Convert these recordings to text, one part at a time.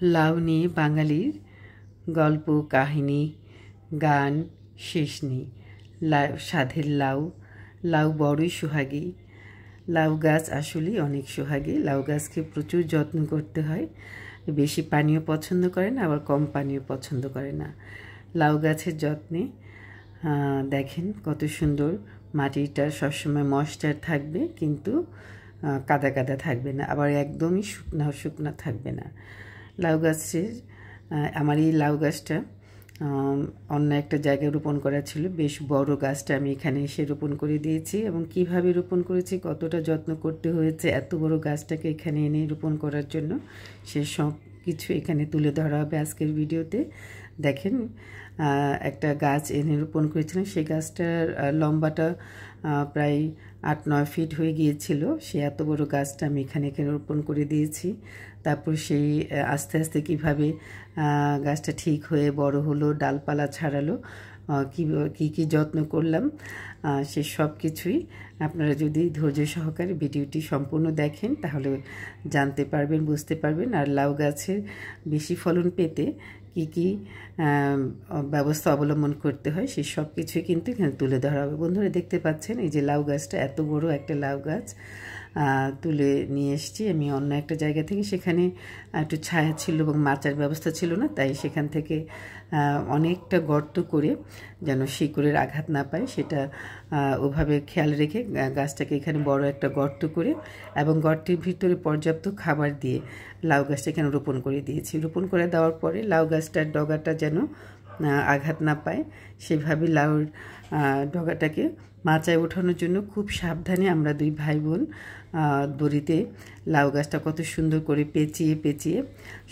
लाउ निये बांगालिर गल्प काहिनी गान शेष नेই। साधेर लाउ लाउ बड़ोই সোহাগী। लाउ गाछ आसलेই अनेक সোহাগী। लाउ गाछকে प्रचुर যত্ন করতে হয়। বেশি পানিও পছন্দ করে না, আবার কম পানিও পছন্দ করে না। লাউ গাছের যত্নে দেখেন কত সুন্দর, মাটিটা সবসময় ময়েশ্চার থাকবে, কিন্তু কাদা কাদা থাকবে না, আবার একদমই শুকনা শুকনা থাকবে না। লাউ গাছের আমার এই লাউ গাছটা অন্য একটা জায়গায় রোপণ করা ছিল। বেশ বড় গাছটা আমি এখানে এসে রোপণ করে দিয়েছি, এবং কিভাবে রোপণ করেছি, কতটা যত্ন করতে হয়েছে এত বড় গাছটাকে এখানে এনে রোপণ করার জন্য, সে সব কিছু এখানে তুলে ধরা হবে আজকের ভিডিওতে। দেখেন একটা গাছ এনে রোপণ করেছিলাম, সেই গাছটার লম্বাটা প্রায় 8-9 ফিট হয়ে গিয়েছিল। সে এত বড় গাছটা আমি এখানে রোপণ করে দিয়েছি। তারপর সেই আস্তে আস্তে কিভাবে গাছটা ঠিক হয়ে বড় হলো, ডালপালা ছাড়ালো, কি যত্ন করলাম, সে সব কিছুই আপনারা যদি ধৈর্য সহকারে ভিডিওটি সম্পূর্ণ দেখেন তাহলে জানতে পারবেন, বুঝতে পারবেন। আর লাউ গাছের বেশি ফলন পেতে কি ব্যবস্থা অবলম্বন করতে হয় সে সব কিছুই কিন্তু এখানে তুলে ধরা হবে। বন্ধুরা দেখতে পাচ্ছেন এই যে লাউ গাছটা, এত বড় একটা লাউ গাছ তুলে নিয়ে এসেছি আমি অন্য একটা জায়গা থেকে। সেখানে একটু ছায়া ছিল এবং মাচার ব্যবস্থা ছিল না, তাই সেখান থেকে অনেকটা গর্ত করে যেন শিকড়ের আঘাত না পায় সেটা ওভাবে খেয়াল রেখে গাছটাকে এখানে বড় একটা গর্ত করে এবং গর্তের ভিতরে পর্যাপ্ত খাবার দিয়ে লাউ গাছটা এখানে রোপণ করে দিয়েছি। রোপণ করে দেওয়ার পরে লাউ গাছটার ডগাটা যেন আঘাত না পায় সেভাবে লাউর ডগাটাকে মাচায় ওঠানোর জন্য খুব সাবধানে আমরা দুই ভাই বোন দড়িতে লাউ গাছটা কত সুন্দর করে পেঁচিয়ে পেঁচিয়ে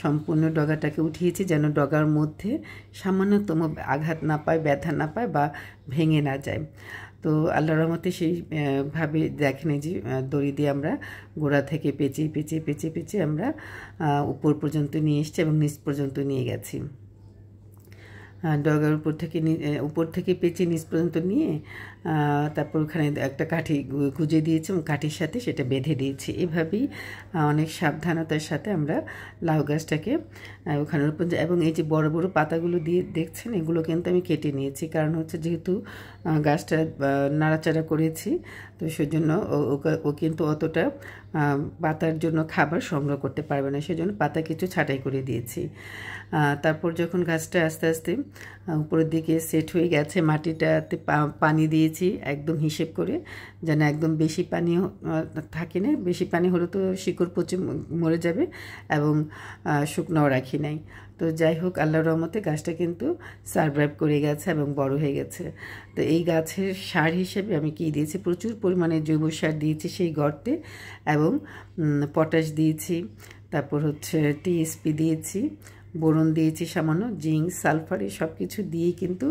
সম্পূর্ণ ডগাটাকে উঠিয়েছি, যেন ডগার মধ্যে সামান্যতম আঘাত না পায়, ব্যথা না পায় বা ভেঙে না যায়। তো আল্লাহর রহমতে সেইভাবে দেখেন যে দড়ি দিয়ে আমরা গোড়া থেকে পেঁচিয়ে পেঁচিয়ে পেঁচিয়ে পেঁচিয়ে আমরা উপর পর্যন্ত নিয়ে এসেছি এবং নিচ পর্যন্ত নিয়ে গেছি। ডগার উপর থেকে পেঁচিয়ে নিচ পর্যন্ত নিয়ে তারপর ওখানে একটা কাঠি গুঁজে দিয়েছি এবং কাঠির সাথে সেটা বেঁধে দিয়েছি। এভাবেই অনেক সাবধানতার সাথে আমরা লাউ গাছটাকে ওখানে রোপণ। এবং এই যে বড় বড় পাতাগুলো দিয়ে দেখছেন, এগুলো কিন্তু আমি কেটে নিয়েছি, কারণ হচ্ছে যেহেতু গাছটা নাড়াচাড়া করেছি, তো সেজন্য ও কিন্তু অতটা পাতার জন্য খাবার সংগ্রহ করতে পারবে না, সেজন্য পাতা কিছু ছাঁটাই করে দিয়েছি। তারপর যখন গাছটা আস্তে আস্তে উপরের দিকে সেট হয়ে গেছে, মাটিটাতে পানি দিয়েছি একদম হিসেব করে, যেন একদম বেশি পানিও থাকে না, বেশি পানি হলে তো শিকড় পচে মরে যাবে, এবং শুকনাও রাখি নাই। তো যাই হোক, আল্লাহর রহমতে গাছটা কিন্তু সারভাইভ করে গেছে এবং বড় হয়ে গেছে। তো এই গাছের সার হিসেবে আমি কি দিয়েছি, প্রচুর পরিমাণে জৈব সার দিয়েছি সেই গর্তে, এবং পটাশ দিয়েছি, তারপর হচ্ছে টিএসপি দিয়েছি, বোরন দিয়েছি সামান্য, জিঙ্ক, সালফার, এই সব কিছু দিয়ে কিন্তু,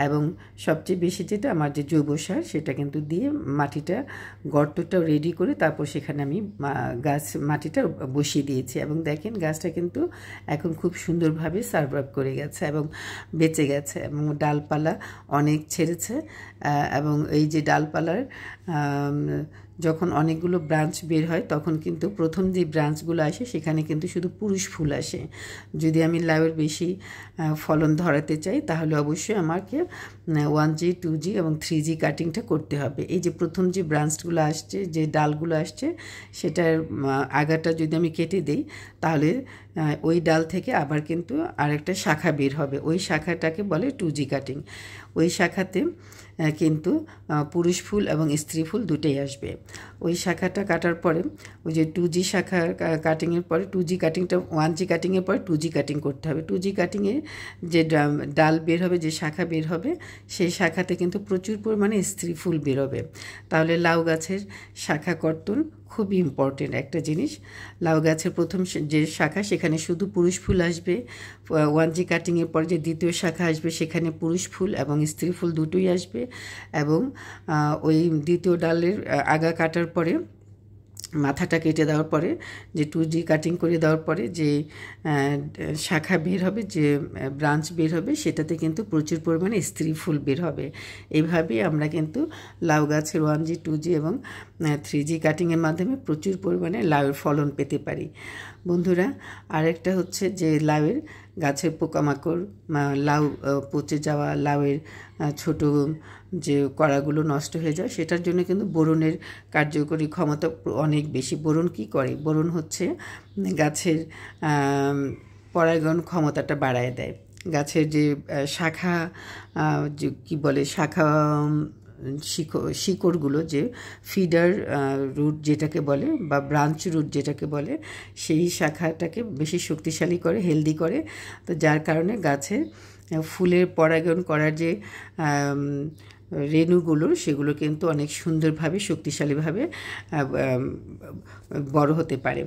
এবং সবচেয়ে বেশি যেটা আমার যে জৈব সার সেটা কিন্তু দিয়ে মাটিটা গর্তটা রেডি করে তারপর সেখানে আমি মাটিটা বসিয়ে দিয়েছি। এবং দেখেন গাছটা কিন্তু এখন খুব সুন্দরভাবে সারভাইভ করে গেছে এবং বেঁচে গেছে, এবং ডালপালা অনেক ছেড়েছে। এবং এই যে ডালপালার যখন অনেকগুলো ব্রাঞ্চ বের হয় তখন কিন্তু প্রথম যে ব্রাঞ্চগুলো আসে সেখানে কিন্তু শুধু পুরুষ ফুল আসে। যদি আমি লাউয়ের বেশি ফলন ধরাতে চাই তাহলে অবশ্যই আমাকে 1G 2G এবং 3G কাটিংটা করতে হবে। এই যে প্রথম যে ব্রাঞ্চগুলো আসছে, যে ডালগুলো আসছে, সেটার আগাটা যদি আমি কেটে দিই তাহলে ওই ডাল থেকে আবার কিন্তু আরেকটা শাখা বের হবে, ওই শাখাটাকে বলে 2G কাটিং। ওই শাখাতে কিন্তু পুরুষ ফুল এবং স্ত্রী ফুল দুটোই আসবে। ওই শাখাটা কাটার পরে ওই যে 2G শাখা কাটিংয়ের পরে 2G কাটিংটা 1G কাটিংয়ের পরে 2G কাটিং করতে হবে। 2G কাটিংয়ে যে ডাল বের হবে, যে শাখা বের হবে, সেই শাখাতে কিন্তু প্রচুর পরিমাণে স্ত্রী ফুল বেরোবে। তাহলে লাউ গাছের শাখা কর্তন খুবই ইম্পর্টেন্ট একটা জিনিস। লাউ গাছের প্রথম যে শাখা সেখানে শুধু পুরুষ ফুল আসবে, 1G কাটিংয়ের পর যে দ্বিতীয় শাখা আসবে সেখানে পুরুষ ফুল এবং স্ত্রী ফুল দুটোই আসবে। এবং ওই দ্বিতীয় ডালের আগা কাটার পরে মাথাটা কেটে দেওয়ার পরে যে 2G কাটিং করে দেওয়ার পরে যে শাখা বের হবে, যে ব্রাঞ্চ বের হবে, সেটাতে কিন্তু প্রচুর পরিমাণে স্ত্রী ফুল বের হবে। এইভাবেই আমরা কিন্তু লাউ গাছের 1G 2G এবং 3G কাটিংয়ের মাধ্যমে প্রচুর পরিমাণে লাউয়ের ফলন পেতে পারি। বন্ধুরা, আরেকটা হচ্ছে যে লাউয়ের গাছের পোকামাকড়, লাউ পচে যাওয়া, লাউয়ের ছোট যে কড়াগুলো নষ্ট হয়ে যায়, সেটার জন্য কিন্তু বোরনের কার্যকরী ক্ষমতা অনেক বেশি। বোরন কি করে? বোরন হচ্ছে গাছের পরাগায়ন ক্ষমতাটা বাড়ায় দেয়। গাছের যে শাখা, যে কী বলে, শাখা শিকড়গুলো, যে ফিডার রুট যেটাকে বলে বা ব্রাঞ্চ রুট যেটাকে বলে, সেই শাখাটাকে বেশি শক্তিশালী করে, হেলদি করে। তো যার কারণে গাছের ফুলের পরাগায়ন করার যে রেণুগুলো, সেগুলো কিন্তু অনেক সুন্দরভাবে, শক্তিশালীভাবে বড় হতে পারে।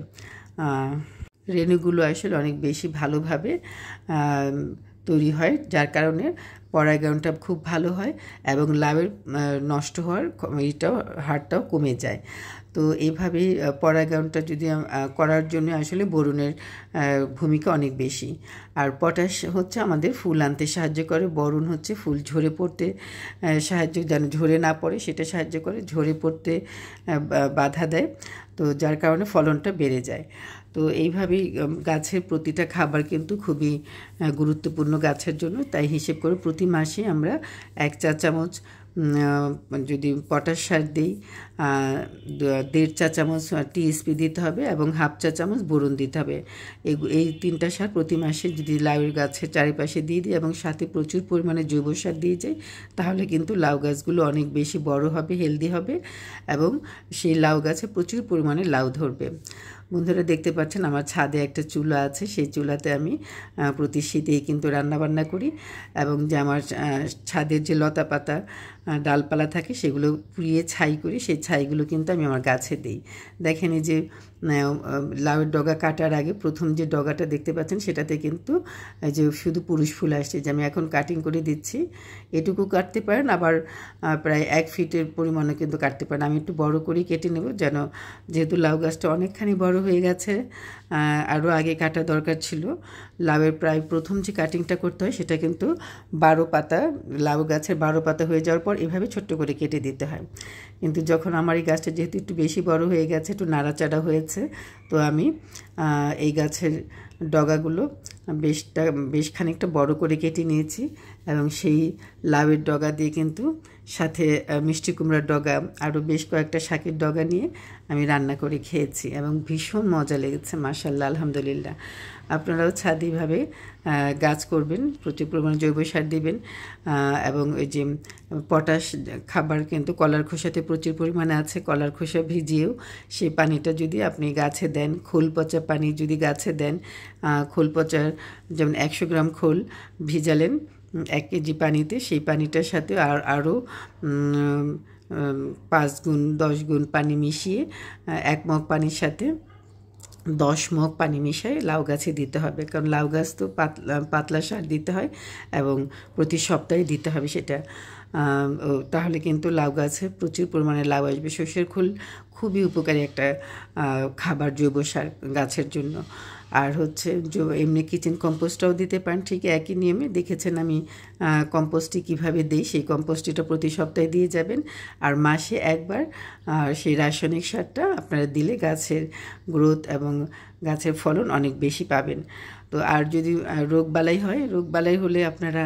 রেণুগুলো আসলে অনেক বেশি ভালোভাবে তৈরি হয়, যার কারণে পরাগায়নটা খুব ভালো হয় এবং লাউয়ের নষ্ট হওয়ার হারটাও কমে যায়। তো এইভাবেই পরাগায়নটা যদি করার জন্য আসলে বোরনের ভূমিকা অনেক বেশি। আর পটাশ হচ্ছে আমাদের ফুল আনতে সাহায্য করে, বোরন হচ্ছে ফুল ঝরে পড়তে সাহায্য, যেন ঝরে না পড়ে সেটা সাহায্য করে, ঝরে পড়তে বাধা দেয়। তো যার কারণে ফলনটা বেড়ে যায়। তো এইভাবেই গাছের প্রতিটা খাবার কিন্তু খুবই গুরুত্বপূর্ণ গাছের জন্য। তাই হিসেব করে প্রতি মাসে আমরা 1 চা চামচ যদি পটাশ সার দিই, 1.5 চা চামচ টিএসপি দিতে হবে এবং 1/2 চা চামচ বোরন দিতে হবে। এই 3টা সার প্রতি মাসে যদি লাউয়ের গাছের চারিপাশে দিয়ে দিই এবং সাথে প্রচুর পরিমাণে জৈব সার দিয়ে যাই, তাহলে কিন্তু লাউ গাছগুলো অনেক বেশি বড় হবে, হেলদি হবে এবং সেই লাউ গাছে প্রচুর পরিমাণে লাউ ধরবে। বন্ধুরা, দেখতে পাচ্ছেন আমার ছাদে একটা চুলা আছে। সেই চুলাতে আমি প্রতি শীতেই কিন্তু রান্নাবান্না করি এবং যে আমার ছাদের যে লতা পাতা ডালপালা থাকে, সেগুলো পুড়িয়ে ছাই করি। সেই ছাইগুলো কিন্তু আমি আমার গাছে দিই। দেখেন, এই যে লাউয়ের ডগা কাটার আগে প্রথম যে ডগাটা দেখতে পাচ্ছেন, সেটাতে কিন্তু যে শুধু পুরুষ ফুল আসছে, যে আমি এখন কাটিং করে দিচ্ছি। এটুকু কাটতে পারেন, আবার প্রায় 1 ফিটের পরিমাণে কিন্তু কাটতে পারেন। আমি একটু বড় করেই কেটে নেব, যেন, যেহেতু লাউ গাছটা অনেকখানি বড় হয়ে গেছে, আরও আগে কাটা দরকার ছিল। লাউয়ের প্রায় প্রথম যে কাটিংটা করতে হয়, সেটা কিন্তু 12 পাতা, লাউ গাছের 12 পাতা হয়ে যাওয়ার পর এভাবে ছোট্ট করে কেটে দিতে হয়। কিন্তু যখন আমার এই গাছটা যেহেতু একটু বেশি বড় হয়ে গেছে, একটু নাড়াচাড়া হয়েছে, তো আমি এই গাছের ডগাগুলো বেশ খানিকটা বড় করে কেটে নিয়েছি এবং সেই লাউয়ের ডগা দিয়ে কিন্তু সাথে মিষ্টি কুমড়ার ডগা, আরও বেশ কয়েকটা শাকের ডগা নিয়ে আমি রান্না করে খেয়েছি এবং ভীষণ মজা লেগেছে, মাশাআল্লাহ, আলহামদুলিল্লাহ। আপনারাও ছাদেভাবে গাছ করবেন, প্রচুর পরিমাণে জৈব সার দিবেন এবং ওই যে পটাশ খাবার কিন্তু কলার খোসাতে প্রচুর পরিমাণে আছে। কলার খোসা ভিজিয়েও সেই পানিটা যদি আপনি গাছে দেন, খোল পচা পানি যদি গাছে দেন, খোল পচার যেমন 100 গ্রাম খোল ভিজালেন 1 কেজি পানিতে, সেই পানিটার সাথে আরও 5 গুণ 10 গুণ পানি মিশিয়ে 1 মগ পানির সাথে 10 মগ পানি মিশিয়ে লাউ গাছে দিতে হবে। কারণ লাউ গাছ তো পাতলা সার দিতে হয় এবং প্রতি সপ্তাহে দিতে হবে সেটা। তাহলে কিন্তু লাউ গাছে প্রচুর পরিমাণে লাউ আসবে। সর্ষের খোল খুবই উপকারী একটা খাবার, জৈব সার গাছের জন্য। আর হচ্ছে এমনি কিচেন কম্পোস্টটাও দিতে পারেন, ঠিক একই নিয়মে। দেখেছেন আমি কম্পোস্টটি কীভাবে দিই, সেই কম্পোস্টটা প্রতি সপ্তাহে দিয়ে যাবেন। আর মাসে একবার সেই রাসায়নিক সারটা আপনারা দিলে গাছের গ্রোথ এবং গাছের ফলন অনেক বেশি পাবেন। তো আর যদি রোগবালাই হয়, রোগবালাই হলে আপনারা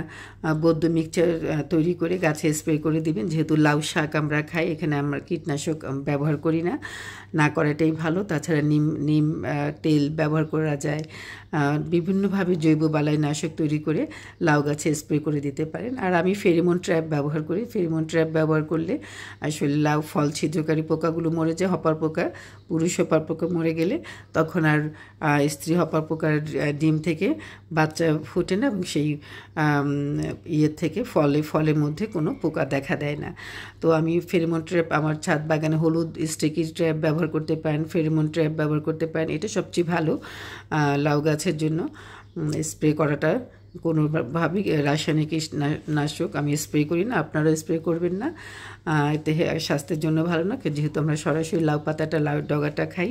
বদ্য মিক্সচার তৈরি করে গাছে স্প্রে করে দিবেন। যেহেতু লাউ শাক আমরা খাই, এখানে আমরা কীটনাশক ব্যবহার করি না, না করাটাই ভালো। তাছাড়া নিম তেল ব্যবহার করা যায়। বিভিন্নভাবে জৈব বালাইনাশক তৈরি করে লাউ গাছে স্প্রে করে দিতে পারেন। আর আমি ফেরিমন ট্র্যাপ ব্যবহার করি। ফেরিমন ট্র্যাপ ব্যবহার করলে আসলে লাউ ফল ছিদ্রকারী পোকাগুলো মরে যায়। হপার পোকা, পুরুষ হপার পোকা মরে গেলে তখন আর স্ত্রী হপার পোকার ডিম থেকে বাচ্চা ফুটে না এবং সেই থেকে ফলের মধ্যে কোনো পোকা দেখা দেয় না। তো আমি ফেরিমন ট্র্যাপ, আমার ছাদ বাগানে হলুদ স্টিকি ট্র্যাপ ব্যবহার করতে পারেন, ফেরিমন ট্র্যাপ ব্যবহার করতে পারেন। এটা সবচেয়ে ভালো লাউ গাছের জন্য স্প্রে করাটা কোনোভাবেই রাসায়নিক কীটনাশক আমি স্প্রে করি না, আপনারা স্প্রে করবেন না, এতে স্বাস্থ্যের জন্য ভালো না, যেহেতু আমরা সরাসরি লাউ পাতাটা লাউ ডগাটা খাই।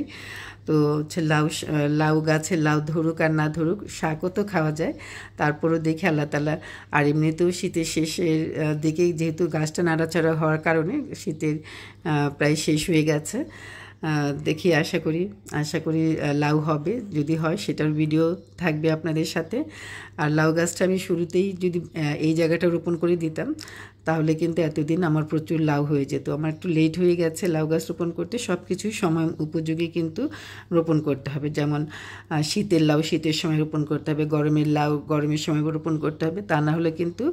তো হচ্ছে লাউ গাছের লাউ ধরুক আর না ধরুক, শাকও তো খাওয়া যায়। তারপরও দেখি আল্লাহ তাআলা, আর এমনিতেও শীতের শেষের দিকেই যেহেতু গাছটা নাড়াচাড়া হওয়ার কারণে শীতের প্রায় শেষ হয়ে গেছে, দেখি আশা করি লাউ হবে, যদি হয় সেটার ভিডিও থাকবে আপনাদের সাথে। আর লাউ গাছটা আমি শুরুতেই যদি এই জায়গাটা রোপণ করে দিতাম তাহলে কিন্তু এতদিন আমার প্রচুর লাউ হয়ে যেত। আমার একটু লেট হয়ে গেছে লাউ গাছ রোপণ করতে, সব কিছুই সময় উপযোগী কিন্তু রোপণ করতে হবে। যেমন শীতের লাউ শীতের সময় রোপণ করতে হবে, গরমের লাউ গরমের সময় রোপণ করতে হবে, তা না হলে কিন্তু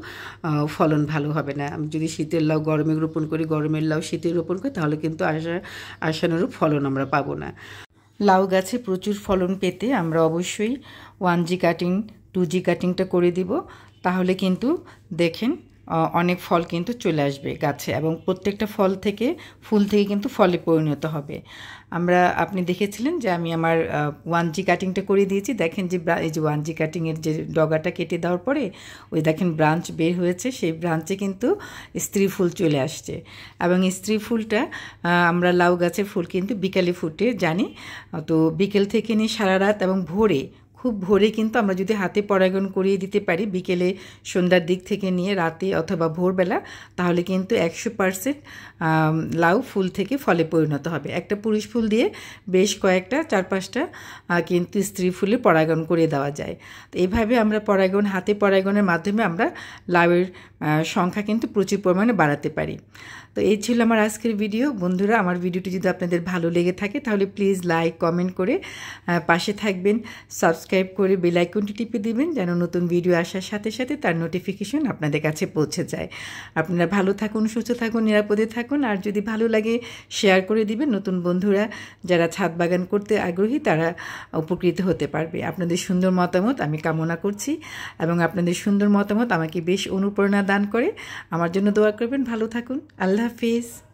ফলন ভালো হবে না। আমি যদি শীতের লাউ গরমে রোপণ করি, গরমের লাউ শীতে রোপণ করি, তাহলে কিন্তু আশানুরূপ ফলন আমরা পাবো না। লাউ গাছে প্রচুর ফলন পেতে আমরা অবশ্যই 1G কাটিং 2G কাটিংটা করে দিব, তাহলে কিন্তু দেখেন অনেক ফল কিন্তু চলে আসবে গাছে, এবং প্রত্যেকটা ফুল থেকে কিন্তু ফলে পরিণত হবে। আপনি দেখেছিলেন যে আমি আমার 1G কাটিংটা করে দিয়েছি, দেখেন যে এই যে 1G কাটিংয়ের যে ডগাটা কেটে দেওয়ার পরে ওই দেখেন ব্রাঞ্চ বের হয়েছে, সেই ব্রাঞ্চে কিন্তু স্ত্রী ফুল চলে আসছে। এবং স্ত্রী ফুলটা আমরা লাউ গাছের ফুল কিন্তু বিকালে ফুটে জানি, তো বিকেল থেকে নিয়ে সারা রাত এবং খুব ভোরে কিন্তু আমরা যদি হাতে পরাগায়ন করিয়ে দিতে পারি, বিকেলে সন্ধ্যার দিক থেকে নিয়ে রাতে অথবা ভোরবেলা, তাহলে কিন্তু 100% লাউ ফুল থেকে ফলে পরিণত হবে। একটা পুরুষ ফুল দিয়ে বেশ কয়েকটা 4-5টা কিন্তু স্ত্রী ফুলে পরাগায়ন করে দেওয়া যায়। তো এইভাবে আমরা হাতে পরাগায়নের মাধ্যমে আমরা লাউয়ের সংখ্যা কিন্তু প্রচুর পরিমাণে বাড়াতে পারি। তো এই ছিল আমার আজকের ভিডিও। বন্ধুরা, আমার ভিডিওটি যদি আপনাদের ভালো লেগে থাকে তাহলে প্লিজ লাইক কমেন্ট করে পাশে থাকবেন, সাবস্ক্রাইব করে বেল আইকনটি টিপে দিবেন যেন নতুন ভিডিও আসার সাথে সাথে তার নোটিফিকেশন আপনাদের কাছে পৌঁছে যায়। আপনারা ভালো থাকুন, সুস্থ থাকুন, নিরাপদে থাকুন, আর যদি ভালো লাগে শেয়ার করে দিবেন। নতুন বন্ধুরা যারা ছাদ বাগান করতে আগ্রহী তারা উপকৃত হতে পারবে। আপনাদের সুন্দর মতামত আমি কামনা করছি, এবং আপনাদের সুন্দর মতামত আমাকে বেশ অনুপ্রেরণা দান করে। আমার জন্য দোয়া করবেন। ভালো থাকুন। আল্লাহ হাফেজ।